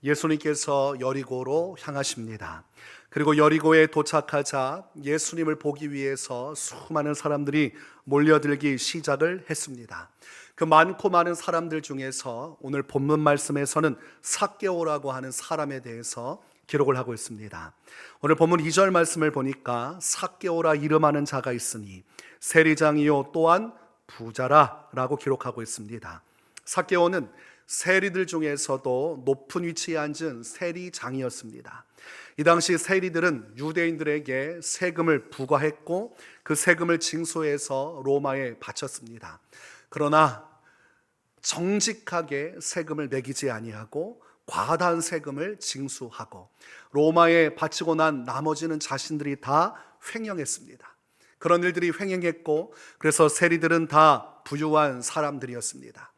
예수님께서 여리고로 향하십니다. 그리고 여리고에 도착하자 예수님을 보기 위해서 수많은 사람들이 몰려들기 시작을 했습니다. 그 많고 많은 사람들 중에서 오늘 본문 말씀에서는 삭개오라고 하는 사람에 대해서 기록을 하고 있습니다. 오늘 본문 2절 말씀을 보니까 삭개오라 이름하는 자가 있으니 세리장이요 또한 부자라 라고 기록하고 있습니다. 삭개오는 세리들 중에서도 높은 위치에 앉은 세리장이었습니다. 이 당시 세리들은 유대인들에게 세금을 부과했고 그 세금을 징수해서 로마에 바쳤습니다. 그러나 정직하게 세금을 매기지 아니하고 과다한 세금을 징수하고 로마에 바치고 난 나머지는 자신들이 다 횡령했습니다. 그런 일들이 횡행했고 그래서 세리들은 다 부유한 사람들이었습니다.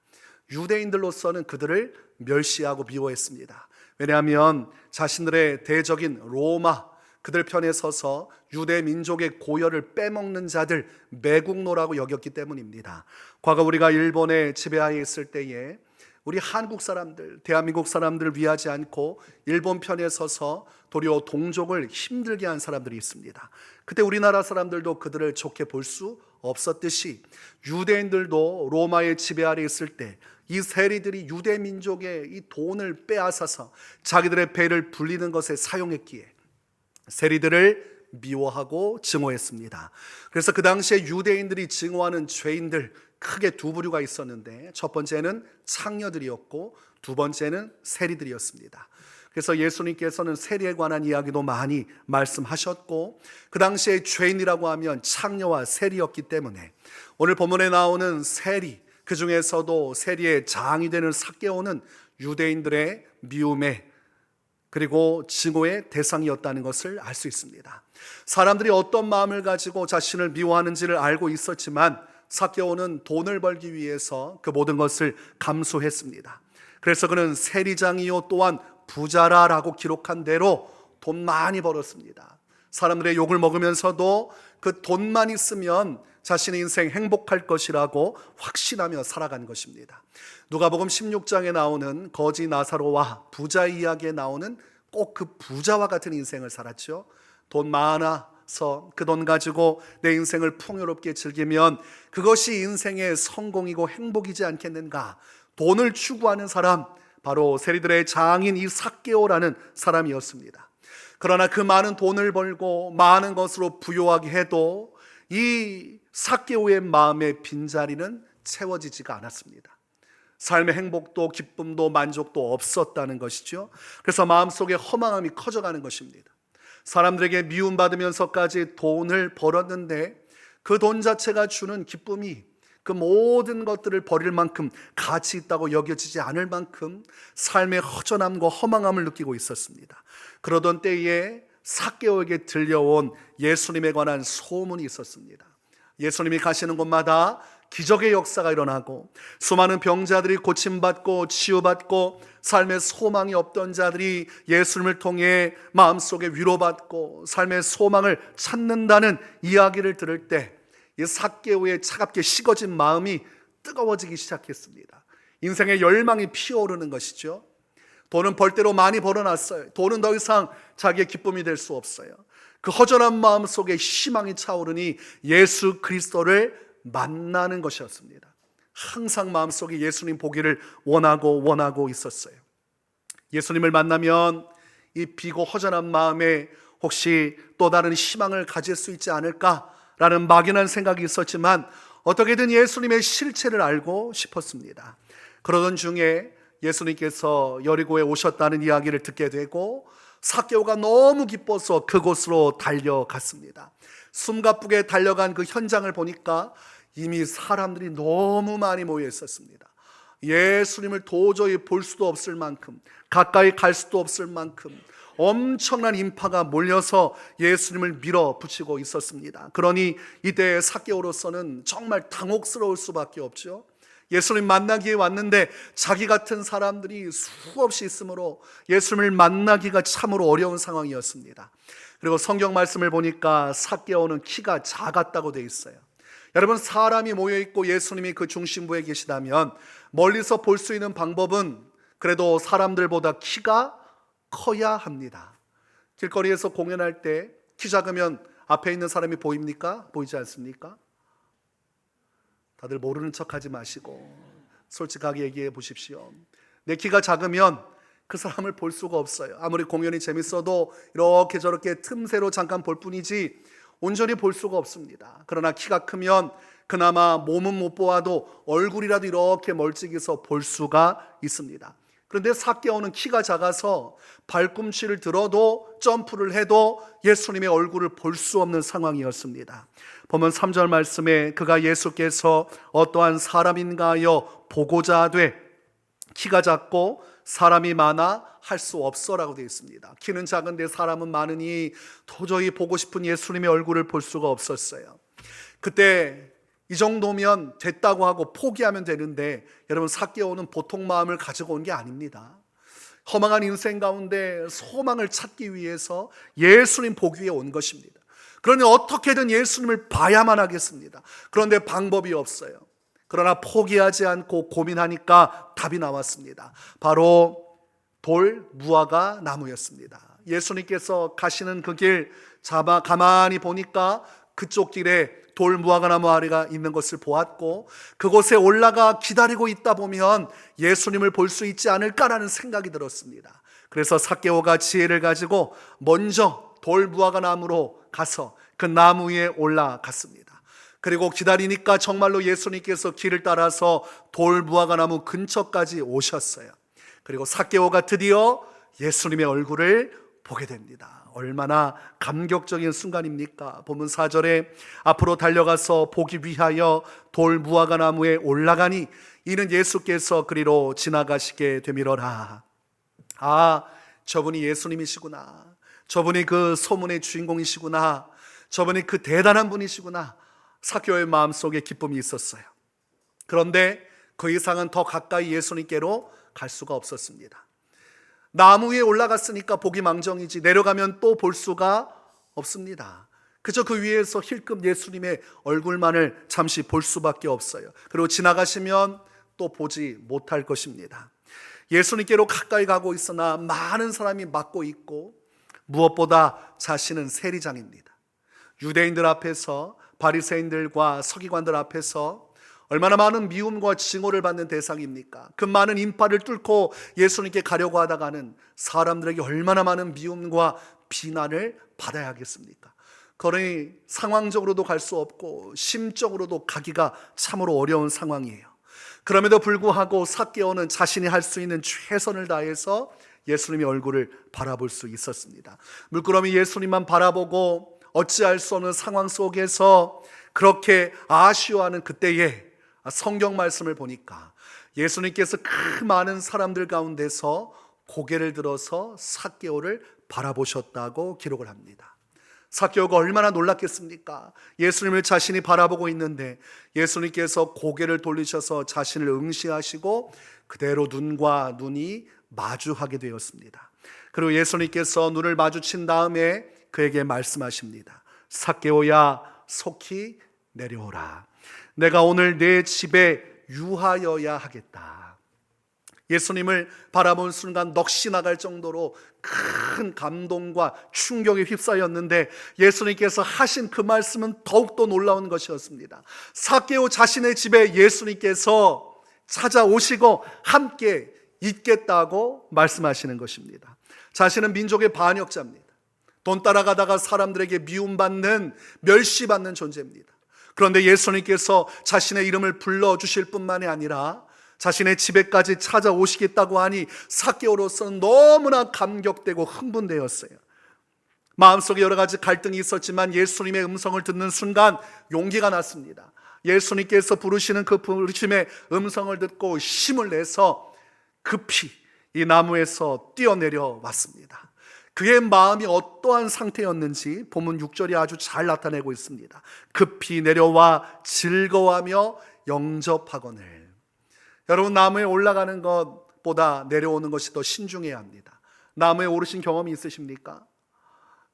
유대인들로서는 그들을 멸시하고 미워했습니다. 왜냐하면 자신들의 대적인 로마, 그들 편에 서서 유대 민족의 고열을 빼먹는 자들, 매국노라고 여겼기 때문입니다. 과거 우리가 일본의 지배하에 있을 때에 우리 한국 사람들, 대한민국 사람들을 위하지 않고 일본 편에 서서 도리어 동족을 힘들게 한 사람들이 있습니다. 그때 우리나라 사람들도 그들을 좋게 볼 수 없었듯이 유대인들도 로마의 지배 아래 있을 때 이 세리들이 유대 민족의 이 돈을 빼앗아서 자기들의 배를 불리는 것에 사용했기에 세리들을 미워하고 증오했습니다. 그래서 그 당시에 유대인들이 증오하는 죄인들 크게 두 부류가 있었는데 첫 번째는 창녀들이었고 두 번째는 세리들이었습니다. 그래서 예수님께서는 세리에 관한 이야기도 많이 말씀하셨고 그 당시에 죄인이라고 하면 창녀와 세리였기 때문에 오늘 본문에 나오는 세리, 그 중에서도 세리의 장이 되는 삭개오는 유대인들의 미움에 그리고 증오의 대상이었다는 것을 알 수 있습니다. 사람들이 어떤 마음을 가지고 자신을 미워하는지를 알고 있었지만 삭개오는 돈을 벌기 위해서 그 모든 것을 감수했습니다. 그래서 그는 세리장이요 또한 부자라라고 기록한 대로 돈 많이 벌었습니다. 사람들의 욕을 먹으면서도 그 돈만 있으면 자신의 인생 행복할 것이라고 확신하며 살아간 것입니다. 누가복음 16장에 나오는 거지 나사로와 부자의 이야기에 나오는 꼭 그 부자와 같은 인생을 살았죠. 돈 많아서 그 돈 가지고 내 인생을 풍요롭게 즐기면 그것이 인생의 성공이고 행복이지 않겠는가. 돈을 추구하는 사람, 바로 세리들의 장인 이 삭개오라는 사람이었습니다. 그러나 그 많은 돈을 벌고 많은 것으로 부유하게 해도 이 삭개오의 마음의 빈자리는 채워지지가 않았습니다. 삶의 행복도 기쁨도 만족도 없었다는 것이죠. 그래서 마음속에 허망함이 커져가는 것입니다. 사람들에게 미움받으면서까지 돈을 벌었는데 그 돈 자체가 주는 기쁨이 그 모든 것들을 버릴 만큼 가치 있다고 여겨지지 않을 만큼 삶의 허전함과 허망함을 느끼고 있었습니다. 그러던 때에 삭개오에게 들려온 예수님에 관한 소문이 있었습니다. 예수님이 가시는 곳마다 기적의 역사가 일어나고 수많은 병자들이 고침받고 치유받고 삶의 소망이 없던 자들이 예수님을 통해 마음속에 위로받고 삶의 소망을 찾는다는 이야기를 들을 때 이 삭개오의 차갑게 식어진 마음이 뜨거워지기 시작했습니다. 인생의 열망이 피어오르는 것이죠. 돈은 벌대로 많이 벌어놨어요. 돈은 더 이상 자기의 기쁨이 될 수 없어요. 그 허전한 마음 속에 희망이 차오르니 예수 그리스도를 만나는 것이었습니다. 항상 마음속에 예수님 보기를 원하고 있었어요. 예수님을 만나면 이 비고 허전한 마음에 혹시 또 다른 희망을 가질 수 있지 않을까라는 막연한 생각이 있었지만 어떻게든 예수님의 실체를 알고 싶었습니다. 그러던 중에 예수님께서 여리고에 오셨다는 이야기를 듣게 되고 삭개오가 너무 기뻐서 그곳으로 달려갔습니다. 숨가쁘게 달려간 그 현장을 보니까 이미 사람들이 너무 많이 모여 있었습니다. 예수님을 도저히 볼 수도 없을 만큼, 가까이 갈 수도 없을 만큼 엄청난 인파가 몰려서 예수님을 밀어붙이고 있었습니다. 그러니 이때 삭개오로서는 정말 당혹스러울 수밖에 없죠. 예수님 만나기에 왔는데 자기 같은 사람들이 수없이 있으므로 예수님을 만나기가 참으로 어려운 상황이었습니다. 그리고 성경 말씀을 보니까 삭개오는 키가 작았다고 되어 있어요. 여러분, 사람이 모여있고 예수님이 그 중심부에 계시다면 멀리서 볼 수 있는 방법은 그래도 사람들보다 키가 커야 합니다. 길거리에서 공연할 때 키 작으면 앞에 있는 사람이 보입니까? 보이지 않습니까? 다들 모르는 척하지 마시고 솔직하게 얘기해 보십시오. 내 키가 작으면 그 사람을 볼 수가 없어요. 아무리 공연이 재밌어도 이렇게 저렇게 틈새로 잠깐 볼 뿐이지 온전히 볼 수가 없습니다. 그러나 키가 크면 그나마 몸은 못 보아도 얼굴이라도 이렇게 멀찍이서 볼 수가 있습니다. 그런데 삭개오는 키가 작아서 발꿈치를 들어도 점프를 해도 예수님의 얼굴을 볼 수 없는 상황이었습니다. 보면 3절 말씀에 그가 예수께서 어떠한 사람인가 하여 보고자 하되 키가 작고 사람이 많아 할 수 없어라고 되어 있습니다. 키는 작은데 사람은 많으니 도저히 보고 싶은 예수님의 얼굴을 볼 수가 없었어요. 그때 이 정도면 됐다고 하고 포기하면 되는데, 여러분 삭개오는 보통 마음을 가지고 온 게 아닙니다. 허망한 인생 가운데 소망을 찾기 위해서 예수님 보기 위해 온 것입니다. 그러니 어떻게든 예수님을 봐야만 하겠습니다. 그런데 방법이 없어요. 그러나 포기하지 않고 고민하니까 답이 나왔습니다. 바로 돌 무화과 나무였습니다. 예수님께서 가시는 그 길 가만히 보니까 그쪽 길에 돌 무화과 나무 아래가 있는 것을 보았고, 그곳에 올라가 기다리고 있다 보면 예수님을 볼 수 있지 않을까라는 생각이 들었습니다. 그래서 삭개오가 지혜를 가지고 먼저 돌 무화과 나무로 가서 그 나무 위에 올라갔습니다. 그리고 기다리니까 정말로 예수님께서 길을 따라서 돌 무화과 나무 근처까지 오셨어요. 그리고 삭개오가 드디어 예수님의 얼굴을 보게 됩니다. 얼마나 감격적인 순간입니까? 본문 4절에 앞으로 달려가서 보기 위하여 돌 무화과 나무에 올라가니 이는 예수께서 그리로 지나가시게 되미러라. 아, 저분이 예수님이시구나. 저분이 그 소문의 주인공이시구나. 저분이 그 대단한 분이시구나. 삭개오의 마음속에 기쁨이 있었어요. 그런데 그 이상은 더 가까이 예수님께로 갈 수가 없었습니다. 나무 위에 올라갔으니까 보기 망정이지 내려가면 또 볼 수가 없습니다. 그저 그 위에서 힐끔 예수님의 얼굴만을 잠시 볼 수밖에 없어요. 그리고 지나가시면 또 보지 못할 것입니다. 예수님께로 가까이 가고 있으나 많은 사람이 막고 있고, 무엇보다 자신은 세리장입니다. 유대인들 앞에서, 바리새인들과 서기관들 앞에서 얼마나 많은 미움과 징후를 받는 대상입니까? 그 많은 인파를 뚫고 예수님께 가려고 하다가는 사람들에게 얼마나 많은 미움과 비난을 받아야 하겠습니까? 그러니 상황적으로도 갈 수 없고 심적으로도 가기가 참으로 어려운 상황이에요. 그럼에도 불구하고 삭개오는 자신이 할 수 있는 최선을 다해서 예수님의 얼굴을 바라볼 수 있었습니다. 물끄러미 예수님만 바라보고 어찌할 수 없는 상황 속에서 그렇게 아쉬워하는 그때에 성경 말씀을 보니까 예수님께서 그 많은 사람들 가운데서 고개를 들어서 삭개오를 바라보셨다고 기록을 합니다. 삭개오가 얼마나 놀랐겠습니까? 예수님을 자신이 바라보고 있는데 예수님께서 고개를 돌리셔서 자신을 응시하시고 그대로 눈과 눈이 마주하게 되었습니다. 그리고 예수님께서 눈을 마주친 다음에 그에게 말씀하십니다. 삭개오야, 속히 내려오라. 내가 오늘 내 집에 유하여야 하겠다. 예수님을 바라본 순간 넋이 나갈 정도로 큰 감동과 충격에 휩싸였는데 예수님께서 하신 그 말씀은 더욱더 놀라운 것이었습니다. 삭개오 자신의 집에 예수님께서 찾아오시고 함께 있겠다고 말씀하시는 것입니다. 자신은 민족의 반역자입니다. 돈 따라가다가 사람들에게 미움받는, 멸시받는 존재입니다. 그런데 예수님께서 자신의 이름을 불러주실 뿐만이 아니라 자신의 집에까지 찾아오시겠다고 하니 삭개오로서는 너무나 감격되고 흥분되었어요. 마음속에 여러 가지 갈등이 있었지만 예수님의 음성을 듣는 순간 용기가 났습니다. 예수님께서 부르시는 그 부르심의 음성을 듣고 힘을 내서 급히 이 나무에서 뛰어내려 왔습니다. 그의 마음이 어떠한 상태였는지 본문 6절이 아주 잘 나타내고 있습니다. 급히 내려와 즐거워하며 영접하거늘. 여러분, 나무에 올라가는 것보다 내려오는 것이 더 신중해야 합니다. 나무에 오르신 경험이 있으십니까?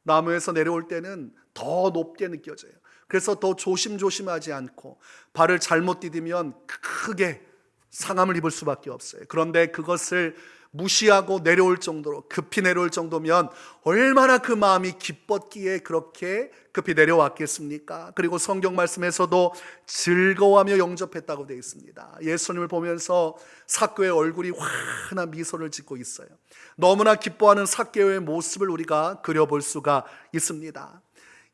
나무에서 내려올 때는 더 높게 느껴져요. 그래서 더 조심조심하지 않고 발을 잘못 디디면 크게 상함을 입을 수밖에 없어요. 그런데 그것을 무시하고 내려올 정도로, 급히 내려올 정도면 얼마나 그 마음이 기뻤기에 그렇게 급히 내려왔겠습니까? 그리고 성경 말씀에서도 즐거워하며 영접했다고 되어 있습니다. 예수님을 보면서 삭개오의 얼굴이 환한 미소를 짓고 있어요. 너무나 기뻐하는 삭개오의 모습을 우리가 그려볼 수가 있습니다.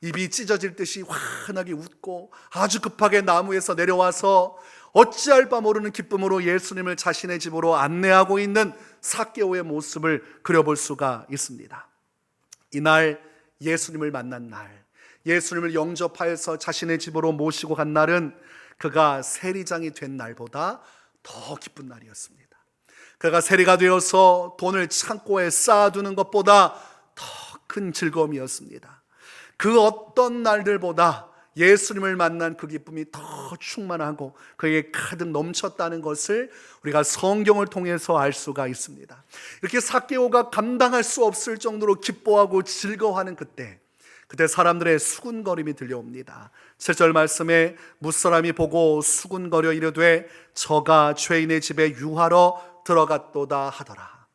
입이 찢어질 듯이 환하게 웃고 아주 급하게 나무에서 내려와서 어찌할 바 모르는 기쁨으로 예수님을 자신의 집으로 안내하고 있는 삭개오의 모습을 그려볼 수가 있습니다. 이날 예수님을 만난 날, 예수님을 영접하여서 자신의 집으로 모시고 간 날은 그가 세리장이 된 날보다 더 기쁜 날이었습니다. 그가 세리가 되어서 돈을 창고에 쌓아두는 것보다 더 큰 즐거움이었습니다. 그 어떤 날들보다 예수님을 만난 그 기쁨이 더 충만하고 그에게 가득 넘쳤다는 것을 우리가 성경을 통해서 알 수가 있습니다. 이렇게 삭개오가 감당할 수 없을 정도로 기뻐하고 즐거워하는 그때 사람들의 수군거림이 들려옵니다. 7절 말씀에 무사람이 보고 수군거려 이르되 저가 죄인의 집에 유하러 들어갔도다 하더라.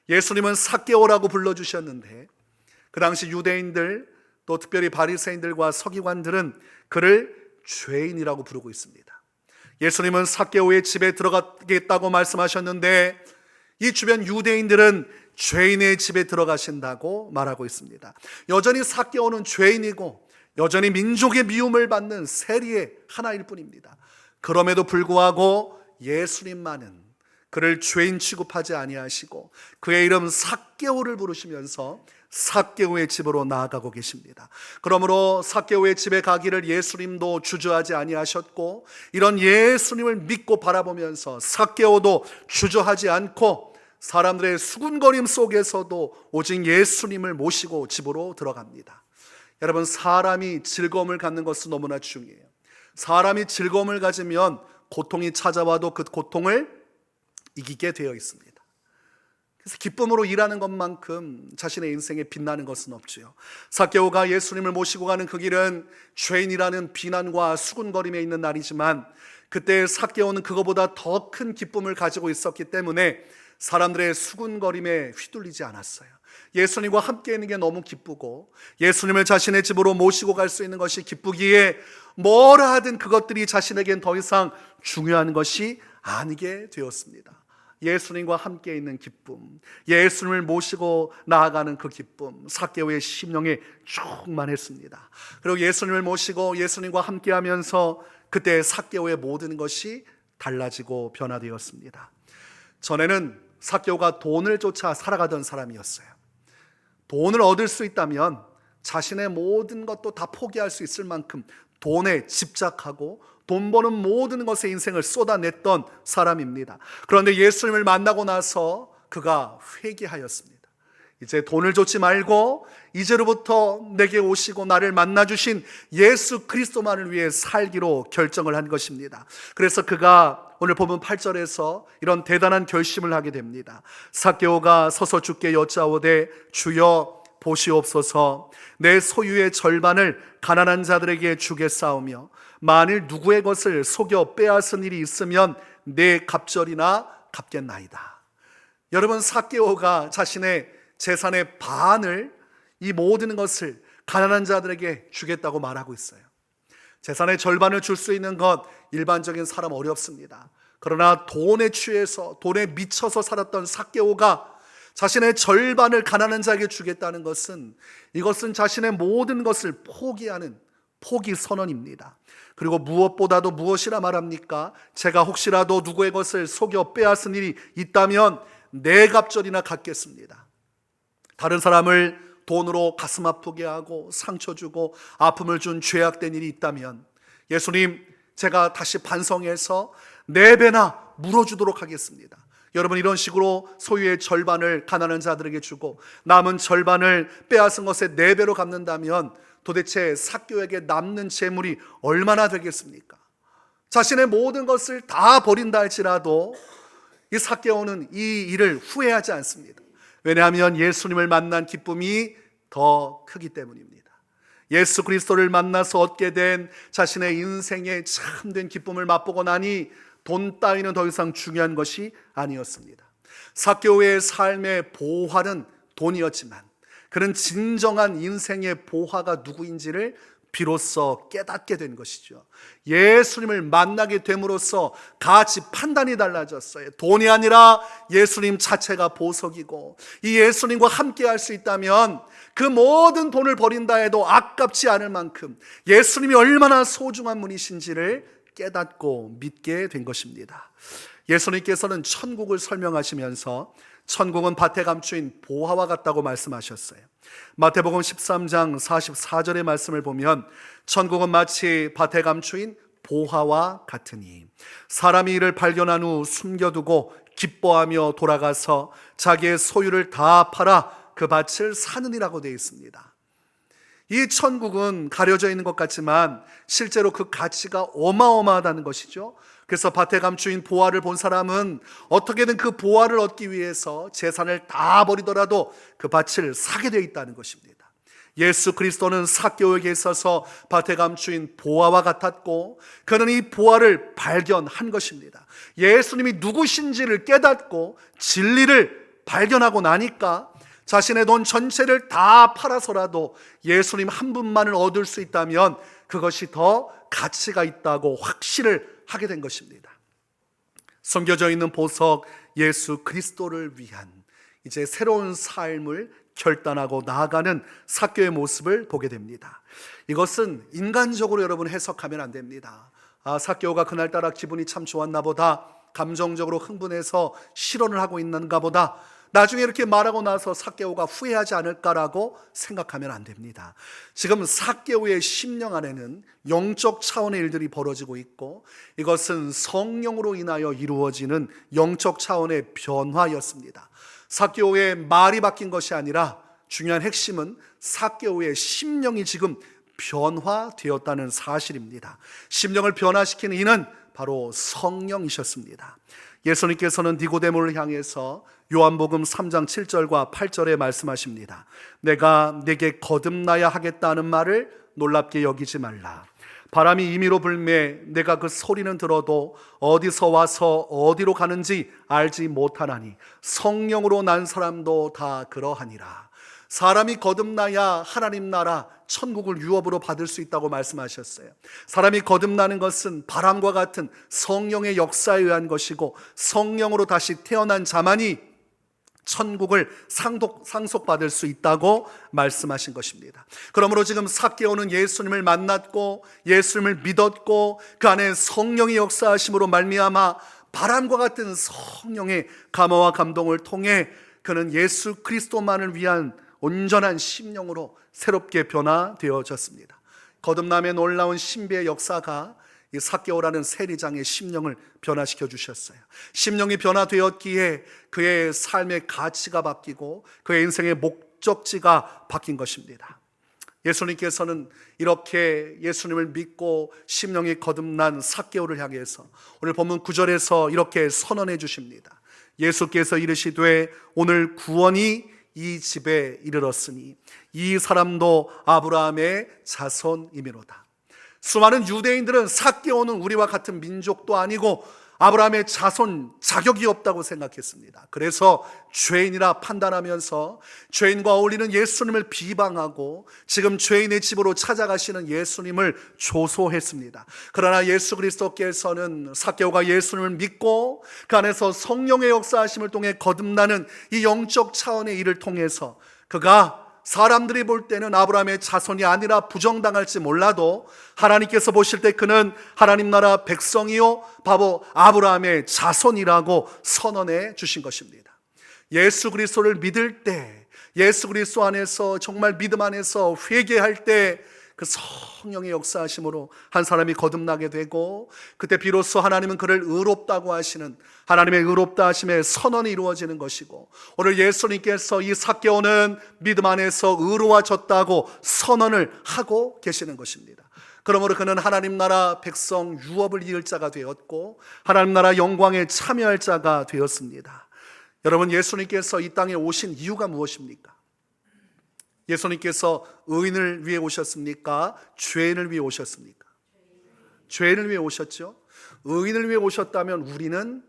예수님은 삭개오라고 불러주셨는데 그 당시 유대인들 또 특별히 바리새인들과 서기관들은 그를 죄인이라고 부르고 있습니다. 예수님은 삭개오의 집에 들어가겠다고 말씀하셨는데 이 주변 유대인들은 죄인의 집에 들어가신다고 말하고 있습니다. 여전히 삭개오는 죄인이고 여전히 민족의 미움을 받는 세리의 하나일 뿐입니다. 그럼에도 불구하고 예수님만은 그를 죄인 취급하지 아니하시고 그의 이름 삭개오를 부르시면서 삭개오의 집으로 나아가고 계십니다. 그러므로 삭개오의 집에 가기를 예수님도 주저하지 아니하셨고 이런 예수님을 믿고 바라보면서 삭개오도 주저하지 않고 사람들의 수군거림 속에서도 오직 예수님을 모시고 집으로 들어갑니다. 여러분, 사람이 즐거움을 갖는 것은 너무나 중요해요. 사람이 즐거움을 가지면 고통이 찾아와도 그 고통을 이기게 되어 있습니다. 그래서 기쁨으로 일하는 것만큼 자신의 인생에 빛나는 것은 없지요. 삭개오가 예수님을 모시고 가는 그 길은 죄인이라는 비난과 수군거림에 있는 날이지만 그때 삭개오는 그거보다 더 큰 기쁨을 가지고 있었기 때문에 사람들의 수군거림에 휘둘리지 않았어요. 예수님과 함께 있는 게 너무 기쁘고 예수님을 자신의 집으로 모시고 갈 수 있는 것이 기쁘기에 뭐라 하든 그것들이 자신에겐 더 이상 중요한 것이 아니게 되었습니다. 예수님과 함께 있는 기쁨, 예수님을 모시고 나아가는 그 기쁨, 삭개오의 심령에 충만했습니다. 그리고 예수님을 모시고 예수님과 함께 하면서 그때 삭개오의 모든 것이 달라지고 변화되었습니다. 전에는 삭개오가 돈을 쫓아 살아가던 사람이었어요. 돈을 얻을 수 있다면 자신의 모든 것도 다 포기할 수 있을 만큼 돈에 집착하고 돈 버는 모든 것에 인생을 쏟아냈던 사람입니다. 그런데 예수님을 만나고 나서 그가 회개하였습니다. 이제 돈을 쫓지 말고 이제로부터 내게 오시고 나를 만나주신 예수 그리스도만을 위해 살기로 결정을 한 것입니다. 그래서 그가 오늘 본문 8절에서 이런 대단한 결심을 하게 됩니다. 삭개오가 서서 주께 여짜오되 주여 보시옵소서, 내 소유의 절반을 가난한 자들에게 주겠사오며 만일 누구의 것을 속여 빼앗은 일이 있으면 내 갑절이나 갚겠나이다. 여러분, 삭개오가 자신의 재산의 반을, 이 모든 것을 가난한 자들에게 주겠다고 말하고 있어요. 재산의 절반을 줄 수 있는 것 일반적인 사람 어렵습니다. 그러나 돈에 취해서 돈에 미쳐서 살았던 삭개오가 자신의 절반을 가난한 자에게 주겠다는 것은, 이것은 자신의 모든 것을 포기하는 포기 선언입니다. 그리고 무엇보다도 무엇이라 말합니까? 제가 혹시라도 누구의 것을 속여 빼앗은 일이 있다면 내 갑절이나 갚겠습니다. 다른 사람을 돈으로 가슴 아프게 하고 상처 주고 아픔을 준 죄악된 일이 있다면 예수님, 제가 다시 반성해서 4배나 물어주도록 하겠습니다. 여러분, 이런 식으로 소유의 절반을 가난한 자들에게 주고 남은 절반을 빼앗은 것의 4배로 갚는다면 도대체 삭개오에게 남는 재물이 얼마나 되겠습니까? 자신의 모든 것을 다 버린다 할지라도 이 삭개오는 이 일을 후회하지 않습니다. 왜냐하면 예수님을 만난 기쁨이 더 크기 때문입니다. 예수 그리스도를 만나서 얻게 된 자신의 인생의 참된 기쁨을 맛보고 나니 돈 따위는 더 이상 중요한 것이 아니었습니다. 삭개오의 삶의 보화는 돈이었지만 그는 진정한 인생의 보화가 누구인지를 비로소 깨닫게 된 것이죠. 예수님을 만나게 됨으로써 가치 판단이 달라졌어요. 돈이 아니라 예수님 자체가 보석이고, 이 예수님과 함께 할 수 있다면 그 모든 돈을 버린다 해도 아깝지 않을 만큼 예수님이 얼마나 소중한 분이신지를 깨닫고 믿게 된 것입니다. 예수님께서는 천국을 설명하시면서 천국은 밭에 감추인 보화와 같다고 말씀하셨어요. 마태복음 13장 44절의 말씀을 보면 천국은 마치 밭에 감추인 보화와 같으니 사람이 이를 발견한 후 숨겨두고 기뻐하며 돌아가서 자기의 소유를 다 팔아 그 밭을 사느니라고 되어 있습니다. 이 천국은 가려져 있는 것 같지만 실제로 그 가치가 어마어마하다는 것이죠. 그래서 밭에 감추인 보화를 본 사람은 어떻게든 그 보화를 얻기 위해서 재산을 다 버리더라도 그 밭을 사게 되어 있다는 것입니다. 예수 그리스도는 삭개오에게 있어서 밭에 감추인 보화와 같았고, 그는 이 보화를 발견한 것입니다. 예수님이 누구신지를 깨닫고 진리를 발견하고 나니까 자신의 돈 전체를 다 팔아서라도 예수님 한 분만을 얻을 수 있다면 그것이 더 가치가 있다고 확신을 하게 된 것입니다. 숨겨져 있는 보석 예수 그리스도를 위한 이제 새로운 삶을 결단하고 나아가는 삭개오의 모습을 보게 됩니다. 이것은 인간적으로 여러분 해석하면 안 됩니다. 삭개오가 그날따라 기분이 참 좋았나 보다, 감정적으로 흥분해서 실언을 하고 있는가 보다, 나중에 이렇게 말하고 나서 삭개오가 후회하지 않을까라고 생각하면 안 됩니다. 지금 삭개오의 심령 안에는 영적 차원의 일들이 벌어지고 있고, 이것은 성령으로 인하여 이루어지는 영적 차원의 변화였습니다. 삭개오의 말이 바뀐 것이 아니라 중요한 핵심은 삭개오의 심령이 지금 변화되었다는 사실입니다. 심령을 변화시키는 이는 바로 성령이셨습니다. 예수님께서는 니고데모를 향해서 요한복음 3장 7절과 8절에 말씀하십니다. 내가 내게 거듭나야 하겠다는 말을 놀랍게 여기지 말라. 바람이 임의로 불매 내가 그 소리는 들어도 어디서 와서 어디로 가는지 알지 못하나니 성령으로 난 사람도 다 그러하니라. 사람이 거듭나야 하나님 나라 천국을 유업으로 받을 수 있다고 말씀하셨어요. 사람이 거듭나는 것은 바람과 같은 성령의 역사에 의한 것이고, 성령으로 다시 태어난 자만이 천국을 상속받을 수 있다고 말씀하신 것입니다. 그러므로 지금 삭개오는 예수님을 만났고 예수님을 믿었고 그 안에 성령의 역사하심으로 말미암아 바람과 같은 성령의 감화와 감동을 통해 그는 예수 그리스도만을 위한 온전한 심령으로 새롭게 변화되어졌습니다. 거듭남의 놀라운 신비의 역사가 이 삭개오라는 세리장의 심령을 변화시켜 주셨어요. 심령이 변화되었기에 그의 삶의 가치가 바뀌고 그의 인생의 목적지가 바뀐 것입니다. 예수님께서는 이렇게 예수님을 믿고 심령이 거듭난 삭개오를 향해서 오늘 본문 9절에서 이렇게 선언해 주십니다. 예수께서 이르시되 오늘 구원이 이 집에 이르렀으니 이 사람도 아브라함의 자손이미로다. 수많은 유대인들은 삭개오는 우리와 같은 민족도 아니고 아브라함의 자손 자격이 없다고 생각했습니다. 그래서 죄인이라 판단하면서 죄인과 어울리는 예수님을 비방하고 지금 죄인의 집으로 찾아가시는 예수님을 조소했습니다. 그러나 예수 그리스도께서는 삭개오가 예수님을 믿고 그 안에서 성령의 역사하심을 통해 거듭나는 이 영적 차원의 일을 통해서 그가 사람들이 볼 때는 아브라함의 자손이 아니라 부정당할지 몰라도 하나님께서 보실 때 그는 하나님 나라 백성이요 바로 아브라함의 자손이라고 선언해 주신 것입니다. 예수 그리스도를 믿을 때, 예수 그리스도 안에서 정말 믿음 안에서 회개할 때 그 성령의 역사하심으로 한 사람이 거듭나게 되고, 그때 비로소 하나님은 그를 의롭다고 하시는 하나님의 의롭다 하심의 선언이 이루어지는 것이고, 오늘 예수님께서 이 삭개오는 믿음 안에서 의로워졌다고 선언을 하고 계시는 것입니다. 그러므로 그는 하나님 나라 백성 유업을 이을 자가 되었고 하나님 나라 영광에 참여할 자가 되었습니다. 여러분, 예수님께서 이 땅에 오신 이유가 무엇입니까? 예수님께서 의인을 위해 오셨습니까? 죄인을 위해 오셨습니까? 죄인을 위해 오셨죠. 의인을 위해 오셨다면 우리는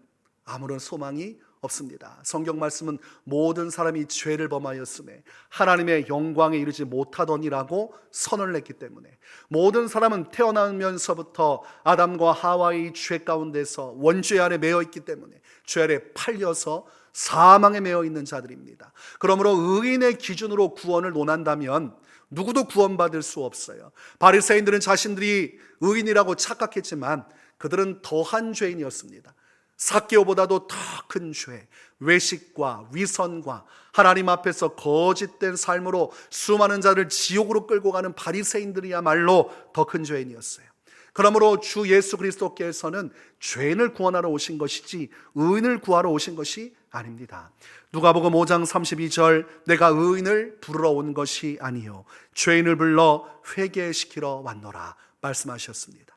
아무런 소망이 없습니다. 성경 말씀은 모든 사람이 죄를 범하였음에 하나님의 영광에 이르지 못하더니라고 선언을 했기 때문에 모든 사람은 태어나면서부터 아담과 하와의 죄 가운데서 원죄 아래 매여 있기 때문에 죄 아래 팔려서 사망에 매여 있는 자들입니다. 그러므로 의인의 기준으로 구원을 논한다면 누구도 구원받을 수 없어요. 바리새인들은 자신들이 의인이라고 착각했지만 그들은 더한 죄인이었습니다. 삭개오보다도 더 큰 죄, 외식과 위선과 하나님 앞에서 거짓된 삶으로 수많은 자를 지옥으로 끌고 가는 바리새인들이야말로 더 큰 죄인이었어요. 그러므로 주 예수 그리스도께서는 죄인을 구원하러 오신 것이지 의인을 구하러 오신 것이 아닙니다. 누가복음 5장 32절 내가 의인을 부르러 온 것이 아니요 죄인을 불러 회개시키러 왔노라 말씀하셨습니다.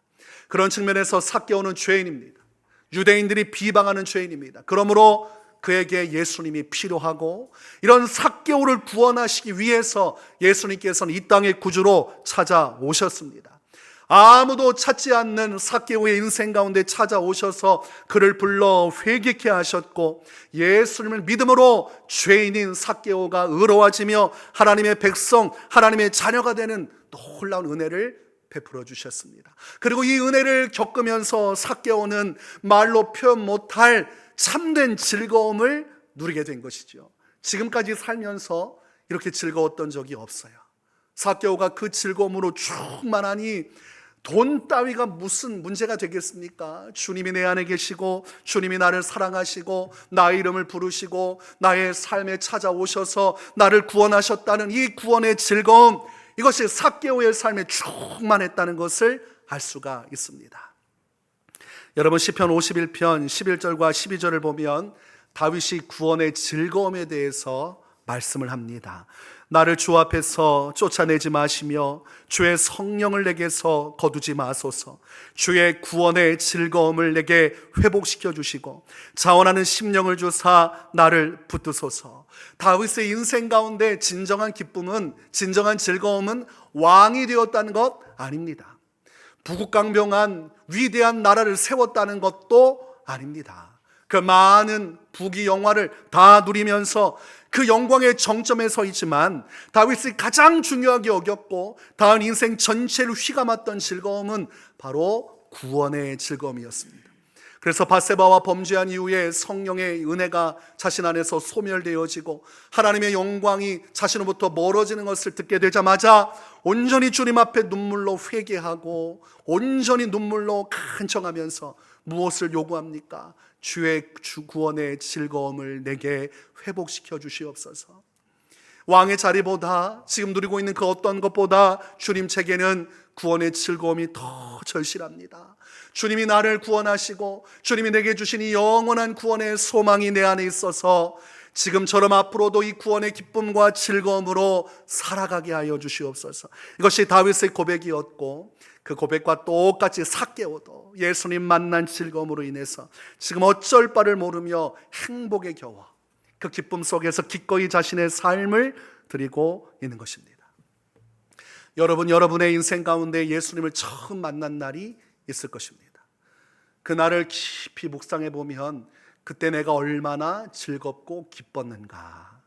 그런 측면에서 삭개오는 죄인입니다. 유대인들이 비방하는 죄인입니다. 그러므로 그에게 예수님이 필요하고 이런 삭개오를 구원하시기 위해서 예수님께서는 이 땅의 구주로 찾아오셨습니다. 아무도 찾지 않는 삭개오의 인생 가운데 찾아오셔서 그를 불러 회개케 하셨고 예수님을 믿음으로 죄인인 삭개오가 의로워지며 하나님의 백성, 하나님의 자녀가 되는 놀라운 은혜를 베풀어 주셨습니다. 그리고 이 은혜를 겪으면서 삭개오는 말로 표현 못할 참된 즐거움을 누리게 된 것이죠. 지금까지 살면서 이렇게 즐거웠던 적이 없어요. 삭개오가 그 즐거움으로 충만하니 돈 따위가 무슨 문제가 되겠습니까? 주님이 내 안에 계시고 주님이 나를 사랑하시고 나의 이름을 부르시고 나의 삶에 찾아오셔서 나를 구원하셨다는 이 구원의 즐거움, 이것이 삭개오의 삶에 충만했다는 것을 알 수가 있습니다. 여러분 시편 51편 11절과 12절을 보면 다윗이 구원의 즐거움에 대해서 말씀을 합니다. 나를 주 앞에서 쫓아내지 마시며 주의 성령을 내게서 거두지 마소서. 주의 구원의 즐거움을 내게 회복시켜 주시고 자원하는 심령을 주사 나를 붙드소서. 다윗의 인생 가운데 진정한 기쁨은, 진정한 즐거움은 왕이 되었다는 것 아닙니다. 부국강병한 위대한 나라를 세웠다는 것도 아닙니다. 그 많은 부귀 영화를 다 누리면서 그 영광의 정점에 서 있지만 다윗이 가장 중요하게 여겼고 다음 인생 전체를 휘감았던 즐거움은 바로 구원의 즐거움이었습니다. 그래서 밧세바와 범죄한 이후에 성령의 은혜가 자신 안에서 소멸되어지고 하나님의 영광이 자신으로부터 멀어지는 것을 듣게 되자마자 온전히 주님 앞에 눈물로 회개하고 온전히 눈물로 간청하면서 무엇을 요구합니까? 주의 구원의 즐거움을 내게 회복시켜 주시옵소서. 왕의 자리보다 지금 누리고 있는 그 어떤 것보다 주님 책에는 구원의 즐거움이 더 절실합니다. 주님이 나를 구원하시고 주님이 내게 주신 이 영원한 구원의 소망이 내 안에 있어서 지금처럼 앞으로도 이 구원의 기쁨과 즐거움으로 살아가게 하여 주시옵소서. 이것이 다윗의 고백이었고 그 고백과 똑같이 삭개오도 예수님 만난 즐거움으로 인해서 지금 어쩔 바를 모르며 행복에 겨워 그 기쁨 속에서 기꺼이 자신의 삶을 드리고 있는 것입니다. 여러분, 여러분의 인생 가운데 예수님을 처음 만난 날이 있을 것입니다. 그 날을 깊이 묵상해 보면 그때 내가 얼마나 즐겁고 기뻤는가,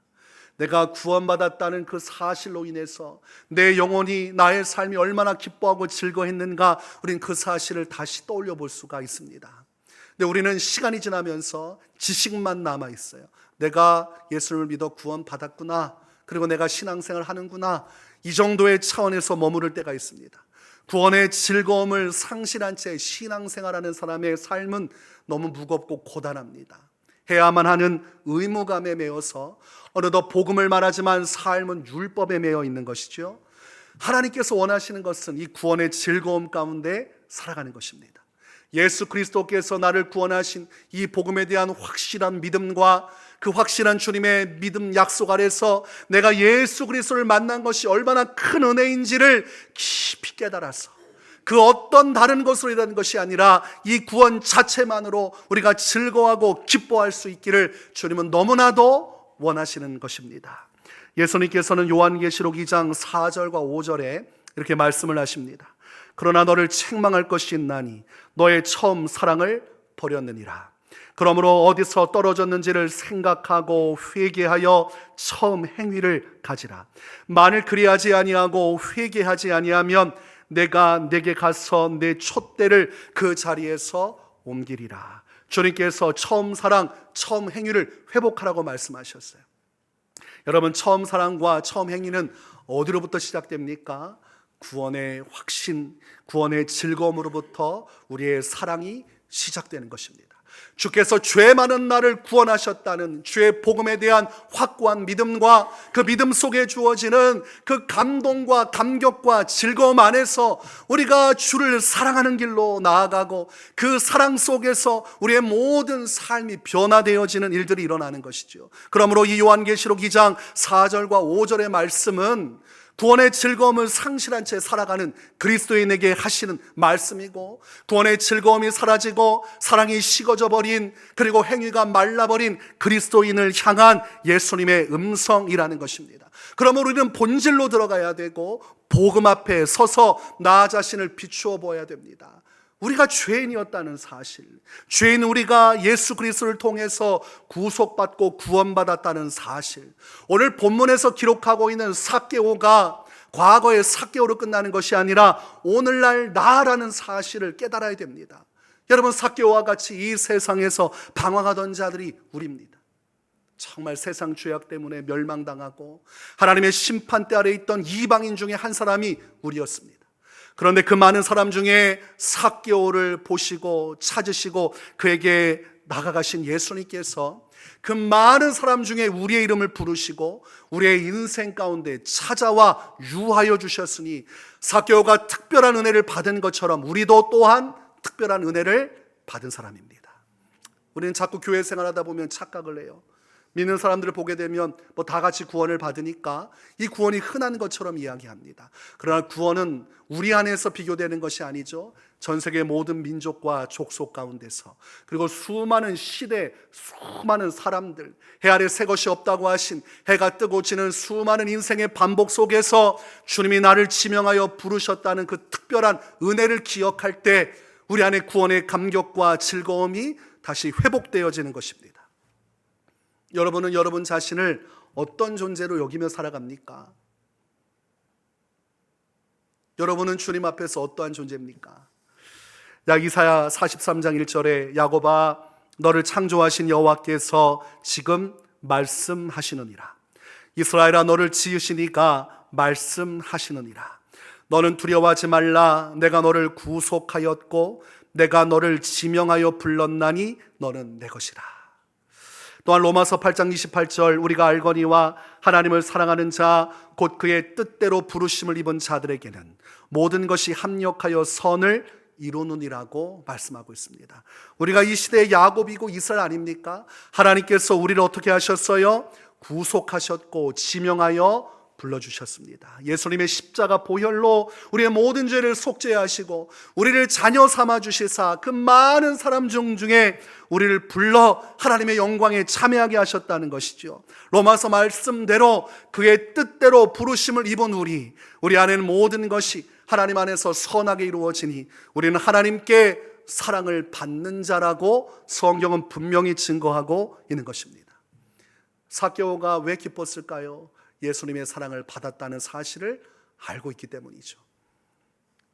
내가 구원받았다는 그 사실로 인해서 내 영혼이, 나의 삶이 얼마나 기뻐하고 즐거워했는가, 우린 그 사실을 다시 떠올려 볼 수가 있습니다. 근데 우리는 시간이 지나면서 지식만 남아 있어요. 내가 예수님을 믿어 구원받았구나, 그리고 내가 신앙생활 하는구나, 이 정도의 차원에서 머무를 때가 있습니다. 구원의 즐거움을 상실한 채 신앙생활하는 사람의 삶은 너무 무겁고 고단합니다. 해야만 하는 의무감에 매여서 어느덧 복음을 말하지만 삶은 율법에 매여 있는 것이죠. 하나님께서 원하시는 것은 이 구원의 즐거움 가운데 살아가는 것입니다. 예수 그리스도께서 나를 구원하신 이 복음에 대한 확실한 믿음과 그 확실한 주님의 믿음 약속 아래서 내가 예수 그리스도를 만난 것이 얼마나 큰 은혜인지를 깊이 깨달아서 그 어떤 다른 것으로 일하는 것이 아니라 이 구원 자체만으로 우리가 즐거워하고 기뻐할 수 있기를 주님은 너무나도 원하시는 것입니다. 예수님께서는 요한계시록 2장 4절과 5절에 이렇게 말씀을 하십니다. 그러나 너를 책망할 것이 있나니 너의 처음 사랑을 버렸느니라. 그러므로 어디서 떨어졌는지를 생각하고 회개하여 처음 행위를 가지라. 만일 그리하지 아니하고 회개하지 아니하면 내가 내게 가서 내 촛대를 그 자리에서 옮기리라. 주님께서 처음 사랑, 처음 행위를 회복하라고 말씀하셨어요. 여러분, 처음 사랑과 처음 행위는 어디로부터 시작됩니까? 구원의 확신, 구원의 즐거움으로부터 우리의 사랑이 시작되는 것입니다. 주께서 죄 많은 나를 구원하셨다는 주의 복음에 대한 확고한 믿음과 그 믿음 속에 주어지는 그 감동과 감격과 즐거움 안에서 우리가 주를 사랑하는 길로 나아가고 그 사랑 속에서 우리의 모든 삶이 변화되어지는 일들이 일어나는 것이죠. 그러므로 이 요한계시록 2장 4절과 5절의 말씀은 구원의 즐거움을 상실한 채 살아가는 그리스도인에게 하시는 말씀이고, 구원의 즐거움이 사라지고 사랑이 식어져 버린, 그리고 행위가 말라버린 그리스도인을 향한 예수님의 음성이라는 것입니다. 그러므로 우리는 본질로 들어가야 되고 복음 앞에 서서 나 자신을 비추어 보아야 됩니다. 우리가 죄인이었다는 사실, 죄인 우리가 예수 그리스도를 통해서 구속받고 구원받았다는 사실, 오늘 본문에서 기록하고 있는 삭개오가 과거의 삭개오로 끝나는 것이 아니라 오늘날 나라는 사실을 깨달아야 됩니다. 여러분, 삭개오와 같이 이 세상에서 방황하던 자들이 우리입니다. 정말 세상 죄악 때문에 멸망당하고 하나님의 심판대 아래 있던 이방인 중에 한 사람이 우리였습니다. 그런데 그 많은 사람 중에 삭개오를 보시고 찾으시고 그에게 나아가신 예수님께서 그 많은 사람 중에 우리의 이름을 부르시고 우리의 인생 가운데 찾아와 유하여 주셨으니, 삭개오가 특별한 은혜를 받은 것처럼 우리도 또한 특별한 은혜를 받은 사람입니다. 우리는 자꾸 교회 생활하다 보면 착각을 해요. 믿는 사람들을 보게 되면 뭐 다 같이 구원을 받으니까 이 구원이 흔한 것처럼 이야기합니다. 그러나 구원은 우리 안에서 비교되는 것이 아니죠. 전 세계 모든 민족과 족속 가운데서, 그리고 수많은 시대, 수많은 사람들, 해 아래 새 것이 없다고 하신 해가 뜨고 지는 수많은 인생의 반복 속에서 주님이 나를 지명하여 부르셨다는 그 특별한 은혜를 기억할 때 우리 안에 구원의 감격과 즐거움이 다시 회복되어지는 것입니다. 여러분은 여러분 자신을 어떤 존재로 여기며 살아갑니까? 여러분은 주님 앞에서 어떠한 존재입니까? 이사야 43장 1절에 야곱아, 너를 창조하신 여호와께서 지금 말씀하시느니라. 이스라엘아, 너를 지으신 이가 말씀하시느니라. 너는 두려워하지 말라. 내가 너를 구속하였고 내가 너를 지명하여 불렀나니 너는 내 것이라. 또한 로마서 8장 28절, 우리가 알거니와 하나님을 사랑하는 자 곧 그의 뜻대로 부르심을 입은 자들에게는 모든 것이 합력하여 선을 이루느니라고 말씀하고 있습니다. 우리가 이 시대의 야곱이고 이스라엘 아닙니까? 하나님께서 우리를 어떻게 하셨어요? 구속하셨고 지명하여 불러주셨습니다. 예수님의 십자가 보혈로 우리의 모든 죄를 속죄하시고 우리를 자녀 삼아주시사 그 많은 사람 중에 우리를 불러 하나님의 영광에 참여하게 하셨다는 것이죠. 로마서 말씀대로 그의 뜻대로 부르심을 입은 우리 안에는 모든 것이 하나님 안에서 선하게 이루어지니 우리는 하나님께 사랑을 받는 자라고 성경은 분명히 증거하고 있는 것입니다. 삭개오가 왜 기뻤을까요? 예수님의 사랑을 받았다는 사실을 알고 있기 때문이죠.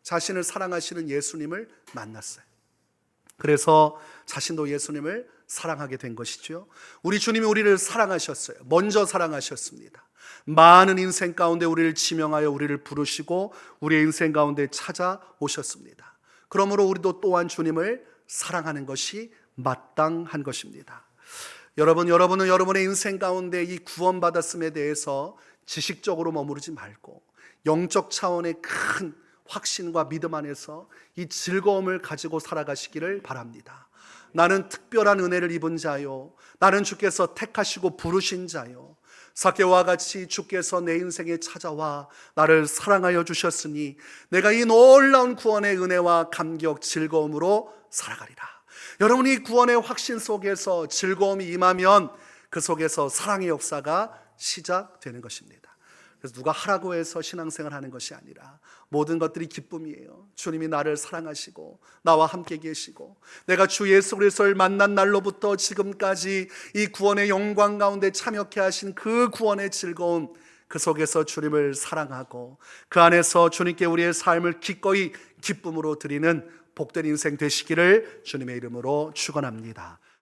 자신을 사랑하시는 예수님을 만났어요. 그래서 자신도 예수님을 사랑하게 된 것이죠. 우리 주님이 우리를 사랑하셨어요. 먼저 사랑하셨습니다. 많은 인생 가운데 우리를 지명하여 우리를 부르시고 우리의 인생 가운데 찾아오셨습니다. 그러므로 우리도 또한 주님을 사랑하는 것이 마땅한 것입니다. 여러분은 여러분의 인생 가운데 이 구원받았음에 대해서 지식적으로 머무르지 말고 영적 차원의 큰 확신과 믿음 안에서 이 즐거움을 가지고 살아가시기를 바랍니다. 나는 특별한 은혜를 입은 자요, 나는 주께서 택하시고 부르신 자요, 삭개오와 같이 주께서 내 인생에 찾아와 나를 사랑하여 주셨으니 내가 이 놀라운 구원의 은혜와 감격, 즐거움으로 살아가리라. 여러분이 구원의 확신 속에서 즐거움이 임하면 그 속에서 사랑의 역사가 시작되는 것입니다. 그래서 누가 하라고 해서 신앙생활 하는 것이 아니라 모든 것들이 기쁨이에요. 주님이 나를 사랑하시고 나와 함께 계시고 내가 주 예수 그리스도를 만난 날로부터 지금까지 이 구원의 영광 가운데 참여케 하신 그 구원의 즐거움, 그 속에서 주님을 사랑하고 그 안에서 주님께 우리의 삶을 기꺼이 기쁨으로 드리는 복된 인생 되시기를 주님의 이름으로 축원합니다.